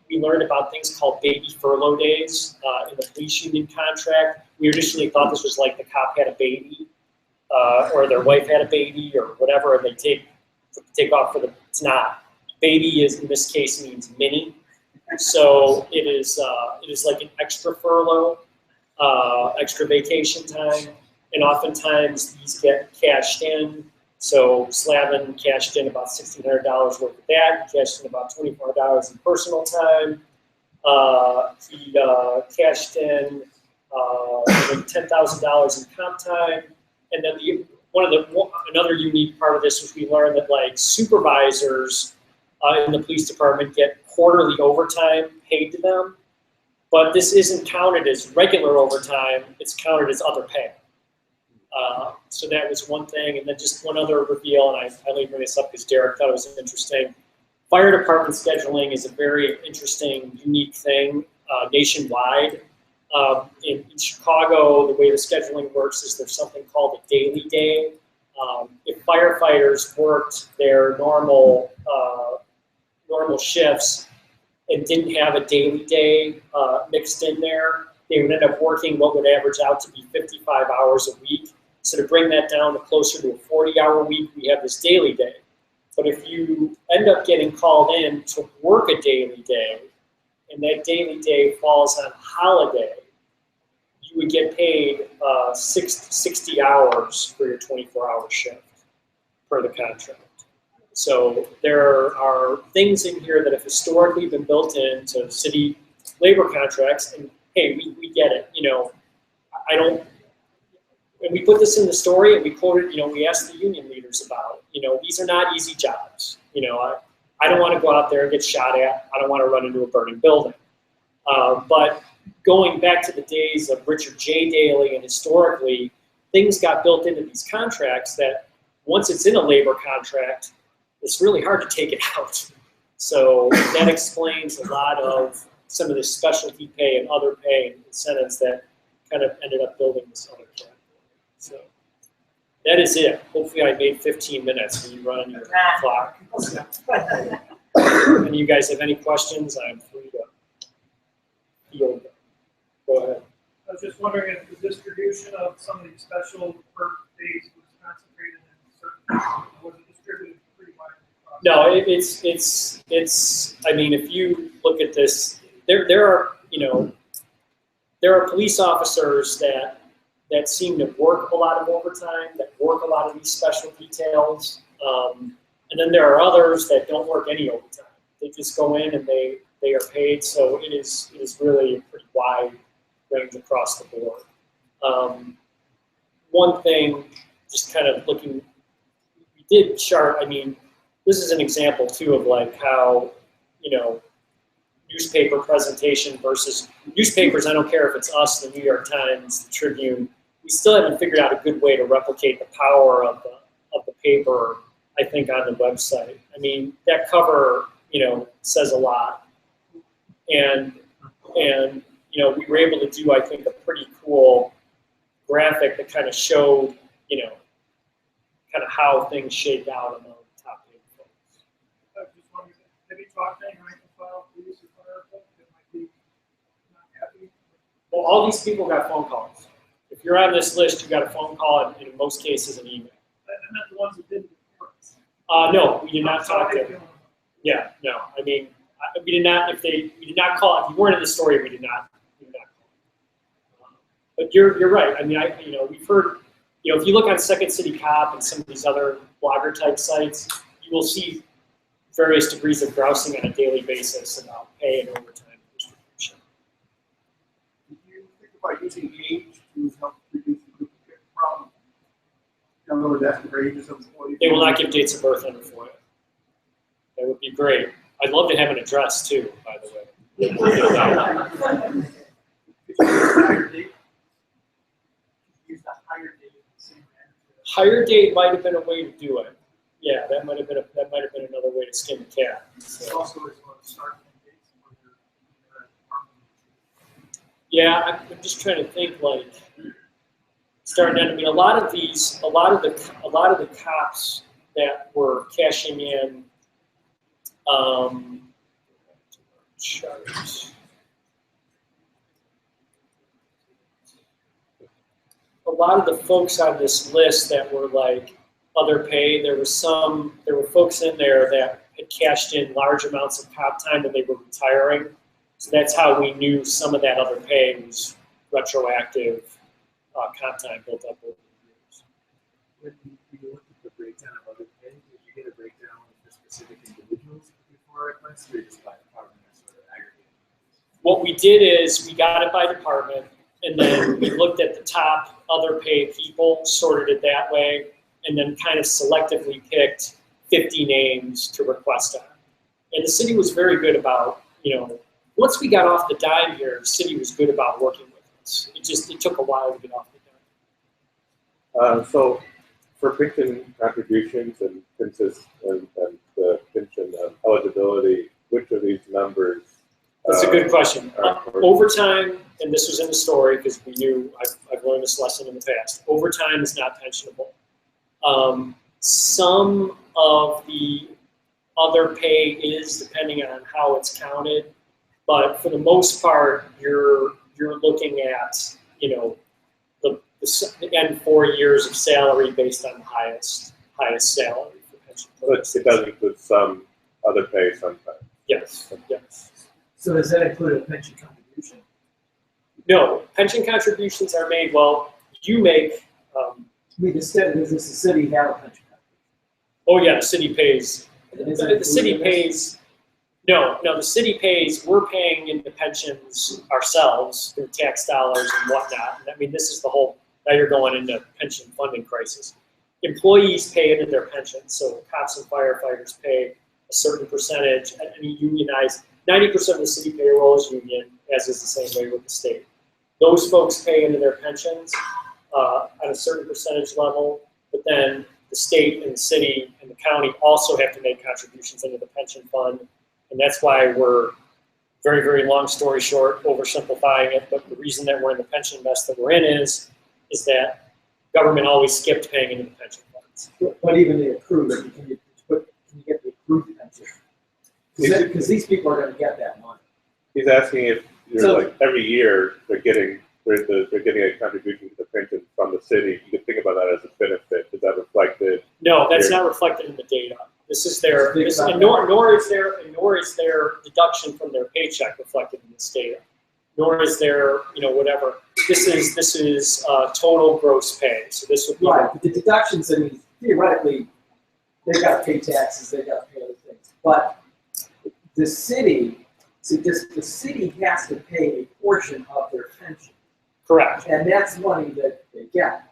We learned about things called baby furlough days in the police union contract. We initially thought this was like the cop had a baby or their wife had a baby or whatever, and they take off for the, it's not. Baby is, in this case, means mini. So it is like an extra furlough, extra vacation time, and oftentimes these get cashed in. So Slavin cashed in about $1,600 worth of that. He cashed in about $2,400 in personal time. He cashed in $10,000 in comp time. And then another unique part of this was we learned that like supervisors in the police department get quarterly overtime paid to them, but this isn't counted as regular overtime, it's counted as other pay. So that was one thing, and then just one other reveal, and I only bring this up because Derek thought it was interesting. Fire department scheduling is a very interesting, unique thing nationwide. In Chicago, the way the scheduling works is there's something called a daily day. If firefighters worked their normal shifts and didn't have a daily day mixed in there, they would end up working what would average out to be 55 hours a week. So to bring that down to closer to a 40-hour week, we have this daily day. But if you end up getting called in to work a daily day, and that daily day falls on holiday, you would get paid 60 hours for your 24-hour shift per the contract. So there are things in here that have historically been built into city labor contracts, and hey, we get it. And we put this in the story, and we quoted, we asked the union leaders about it. These are not easy jobs. I don't want to go out there and get shot at. I don't want to run into a burning building. But going back to the days of Richard J. Daley and historically, things got built into these contracts that once it's in a labor contract, it's really hard to take it out. So that explains a lot of some of the specialty pay and other pay and incentives that kind of ended up building this other category. So that is it. Hopefully I made 15 minutes when you run on your clock. And you guys have any questions, I'm free to field them. Go ahead. I was just wondering if the distribution of some of these special perk days was concentrated in certain, was it distributed pretty widely? No, it's. I mean, if you look at this, there are police officers that seem to work a lot of overtime, that work a lot of these special details, and then there are others that don't work any overtime. They just go in and they are paid. So it is really a pretty wide range across the board. One thing, just kind of looking, we did chart. I mean, this is an example too of like how newspaper presentation versus newspapers. I don't care if it's us, the New York Times, the Tribune. We still haven't figured out a good way to replicate the power of the paper, I think, on the website. I mean, that cover, says a lot. And we were able to do, I think, a pretty cool graphic that kind of showed, kind of how things shake out among the top paid folks. I was just wondering, have you talked to any rank and file police or fire folks that might be not happy? Well, all these people got phone calls. If you're on this list, you got a phone call, and in most cases, an email. I meant the ones that didn't report. No, we did not talk to them. Yeah, no, I mean, we did not, we did not call, if you weren't in the story, we did not call. But you're right, I mean, we've heard, if you look on Second City Cop and some of these other blogger type sites, you will see various degrees of grousing on a daily basis about pay and overtime distribution. Did you think about using age to help reduce the duplicate problem? In other words, asking for ages of employees. They will not give dates of birth under FOIA. That would be great. I'd love to have an address too, by the way. Higher date might have been a way to do it. Yeah, that might have been another way to skin the cat. So. Yeah, I'm just trying to think like starting out. I mean, a lot of the cops that were cashing in. Charts. A lot of the folks on this list that were like other pay, there were folks in there that had cashed in large amounts of cop time when they were retiring. So that's how we knew some of that other pay was retroactive comp time built up over the years. When you looked at the breakdown of other pay, did you get a breakdown for specific individuals before requests, or just by department or sort of aggregate? What we did is we got it by department, and then we looked at the top other pay people, sorted it that way, and then kind of selectively picked 50 names to request on. And the city was very good about, once we got off the dime here, the city was good about working with us. It took a while to get off the dime. So for pension contributions and the pension eligibility, which of these numbers? That's a good question. Overtime, and this was in the story because we knew, I've learned this lesson in the past, overtime is not pensionable. Some of the other pay is, depending on how it's counted, but for the most part, you're looking at, the end 4 years of salary based on the highest salary for pension. But it does include some other pay sometimes. Yes. So does that include a pension contribution? No, pension contributions are made, you make. Does the city have a pension contribution? Oh yeah, the city pays. The city pays. No, the city pays. We're paying into pensions ourselves through tax dollars and whatnot. I mean, this is the whole. Now you're going into pension funding crisis. Employees pay into their pensions, so cops and firefighters pay a certain percentage. Any unionized, 90% of the city payroll is union, as is the same way with the state. Those folks pay into their pensions at a certain percentage level, but then the state and the city and the county also have to make contributions into the pension fund, and that's why we're, very, very long story short, oversimplifying it, but the reason that we're in the pension mess that we're in is that government always skipped paying into the pension funds. But even the accrued, can you get the accrued pension? Because these people are going to get that money. He's asking if every year they're getting a contribution to the pension from the city. You can think about that as a benefit. Is that reflected? No, that's not reflected in the data. This is nor is their deduction from their paycheck reflected in this data. Nor is there, whatever. This is total gross pay. So this would be right. But the deductions, I mean, theoretically, they've got to pay taxes, they've got to pay other things. But the city has to pay a portion of their pension. Correct. And that's money that they get,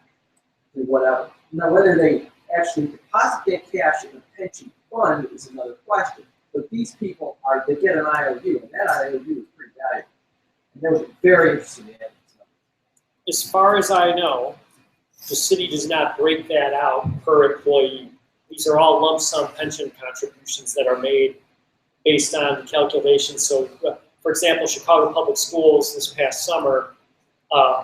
or whatever. Now, whether they actually deposit that cash in a pension fund is another question. But these people they get an IOU, and that IOU is pretty valuable. And they were very interested in it. As far as I know, the city does not break that out per employee. These are all lump sum pension contributions that are made based on the calculations. So, for example, Chicago Public Schools this past summer,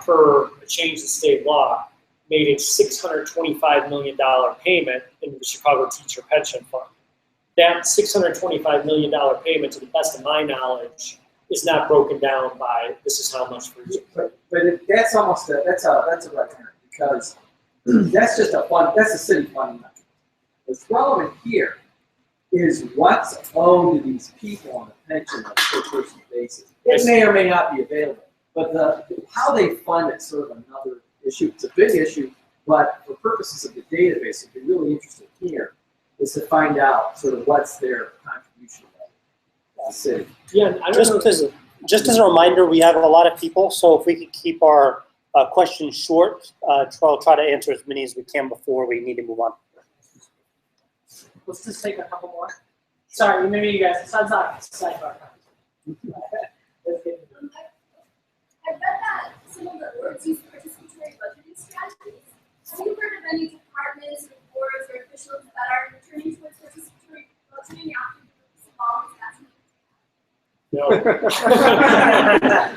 per a change in state law, made a $625 million payment into the Chicago Teacher Pension Fund. That $625 million payment, to the best of my knowledge, is not broken down by this is how much for each. But that's almost that's a red herring, because that's just a fund. That's a city funding mechanism. What's relevant here is what's owed to these people on a pension on a per person basis. It may or may not be available, but how they fund it's sort of another issue. It's a big issue, but for purposes of the database, it'd be really interesting here is to find out sort of what's their contribution level to the city. Yeah, I don't know. Just as a reminder, we have a lot of people, so if we could keep our questions short, I'll try to answer as many as we can before we need to move on. Let's just take a couple more. Sorry, maybe you guys, it's not sidebar. I bet that some of the boards use participatory budgeting strategies. Have you heard of any departments or boards or officials that are turning towards participatory budgeting after the small statute? No.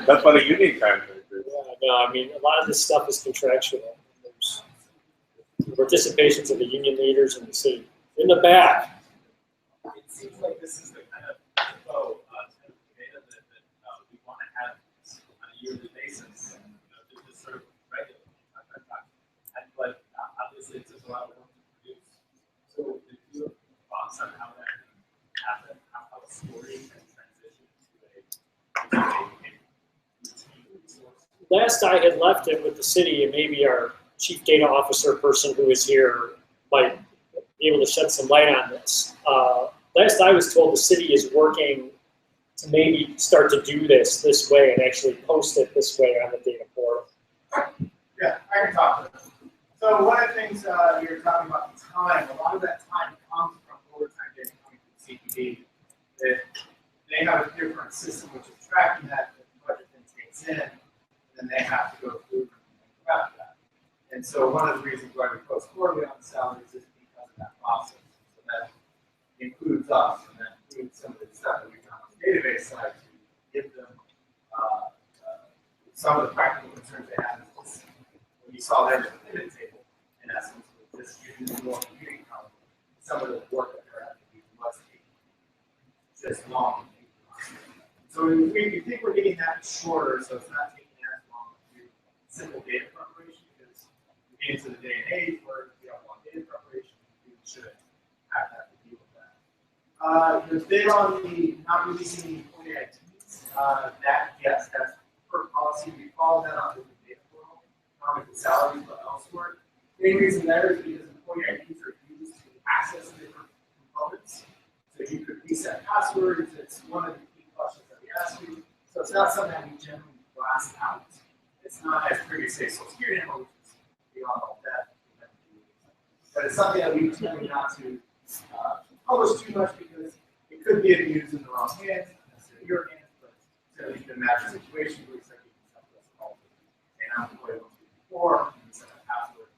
That's what a union contract is. Yeah, no, I mean, a lot of this stuff is contractual. There's participations of the union leaders in the city. In the back. It seems like this is the kind of info, type of data that we want to have on a yearly basis, to just sort of regulate. But obviously, it's just a lot of work to produce. So, if you have thoughts on how that can happen, how story can transition to a routine resource? Last I had left it with the city, and maybe our chief data officer person who is here might be able to shed some light on this. Last I was told, the city is working to maybe start to do this way and actually post it this way on the data portal. Yeah, I can talk to them. So one of the things you're talking about, the time, a lot of that time comes from overtime data coming from CPD. That they have a different system which is tracking that the budget then takes in, and then they have to go through and track that. And so one of the reasons why we post quarterly on the salaries is because of that process. So that includes us, and that includes some of the stuff that we've done on the database side to give them some of the practical concerns they have. Is when you saw there was a pivot table, in essence, with this using more computing power, some of the work that they're having to do must be just long. So we think we're getting that shorter, so it's not taking as long to do simple data preparation, because we get into the day and age where we have long data preparation, we should have that to deal with that. The bit on the not releasing the employee IDs, that, yes, that's per policy. We follow that on the data portal, not with the salaries, but elsewhere. The main reason there is because employee IDs are used to access different components. So you could reset passwords. It's one of the key questions that we ask you. So it's not something that we generally blast out. It's not as pretty, say, Social Security number, which is beyond all that. But it's something that we tend not to publish too much because it could be abused in the wrong hands, not necessarily your hands, but certainly you can imagine a situation where you start getting stuff that's called an employee before and set a password.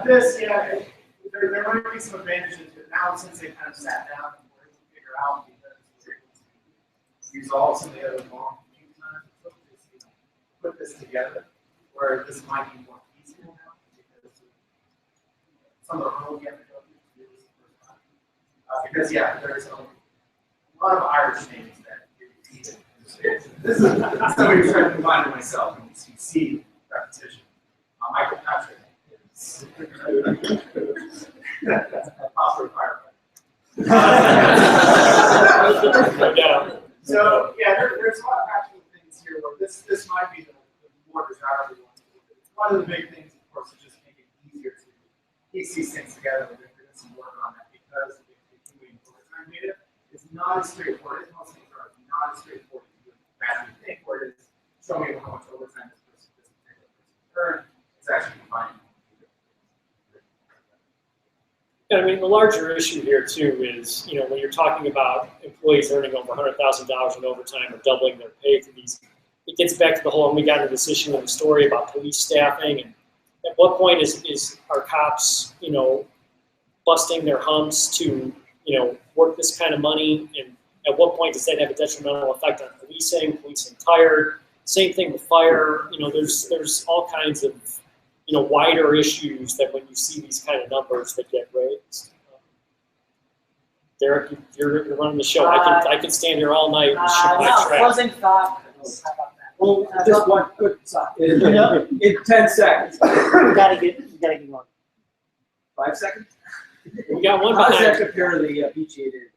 This, yeah, there might be some advantages to it now since they kind of sat down and were able to figure out because we're able to use all some of the other long computing times and put this together, where this might be more feasible now because some of the rules we have to go through to do this the first time. Because yeah, there's a lot of Irish names that get repeated. This is somebody who's trying to combine it myself, and you see repetition. Michael Patrick is Oscar firefighter. So yeah, there's a lot of practical things here where this might be the more desirable one. One of the big things, of course, is just make it easier to piece these things together. We're doing some work on that because if you're doing overtime data, it's not as straightforward. Most things are not as straightforward as you think, where it is show me how much overtime this particular person earned. It's actually combining. I mean, the larger issue here too is, you know, when you're talking about employees earning over $100,000 in overtime or doubling their pay for these, it gets back to the whole, and we got into this issue in the story about police staffing, and at what point is our cops, you know, busting their humps to, you know, work this kind of money, and at what point does that have a detrimental effect on policing tired? Same thing with fire. You know, there's all kinds of, you know, wider issues that when you see these kind of numbers that get raised. Derek, you're running the show. I can stand here all night and shoot my trap. Closing thought. Well, just one quick thought. In 10 seconds. You gotta get going. 5 seconds? We got one How does behind. that compare to the BGA database?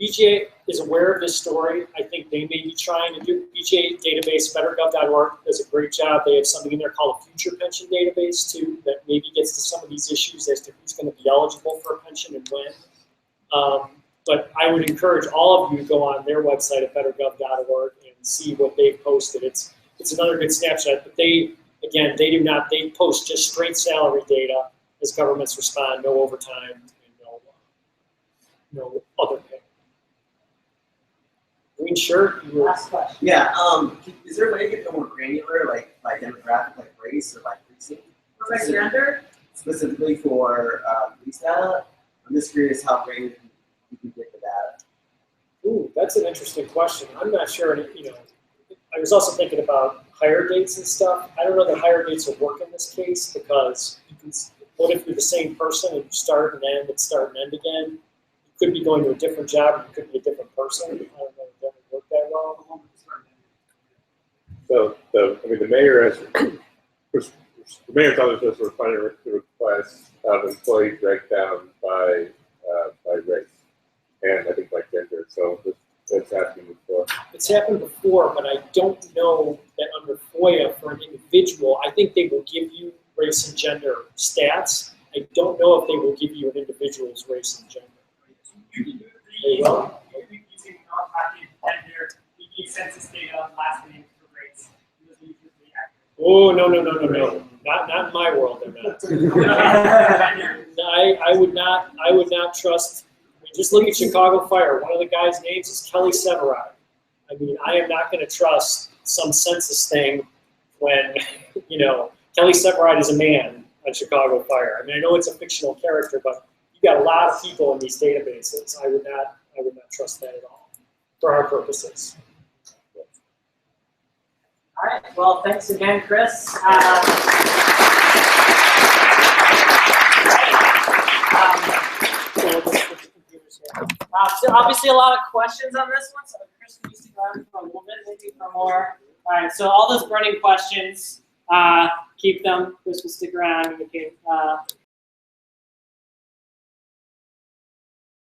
BGA is aware of this story. I think they may be trying to do BGA database. BetterGov.org does a great job. They have something in there called a future pension database too that maybe gets to some of these issues as to who's going to be eligible for a pension and when. But I would encourage all of you to go on their website at bettergov.org and see what they've posted. It's another good snapshot. But they post just straight salary data as governments respond, no overtime and no other pay. Green shirt, you were Last question. Yeah, is there a way to get more granular, like by demographic, like race or by precinct? Or by gender? Specifically for police data? I'm just curious how granular you can get the data. Ooh, that's an interesting question. I'm not sure, I was also thinking about hire dates and stuff. I don't know that hire dates will work in this case because what if you're the same person and you start and end and start and end again? You could be going to a different job and you could be a different person. I don't know if that would work that well. So, the mayor has, the mayor's office has responded to requests of employee breakdown by race and I think by gender. So that's happened before. It's happened before, but I don't know that under FOIA for an individual, I think they will give you race and gender stats. I don't know if they will give you an individual's race and gender. You can contact gender, you need census data, last name for race. Those are usually accurate. Oh, no. Not in my world, they're not. I would not trust, just look at Chicago Fire. One of the guys' names is Kelly Severide. I mean, I am not going to trust some census thing when, Kelly Severide is a man on Chicago Fire. I mean, I know it's a fictional character, but you got a lot of people in these databases. I would not trust that at all for our purposes. All right. Well, thanks again, Chris. So obviously a lot of questions on this one, so Chris, can you stick around for a little bit, maybe for more? All right, so all those burning questions, keep them. Chris will stick around. You can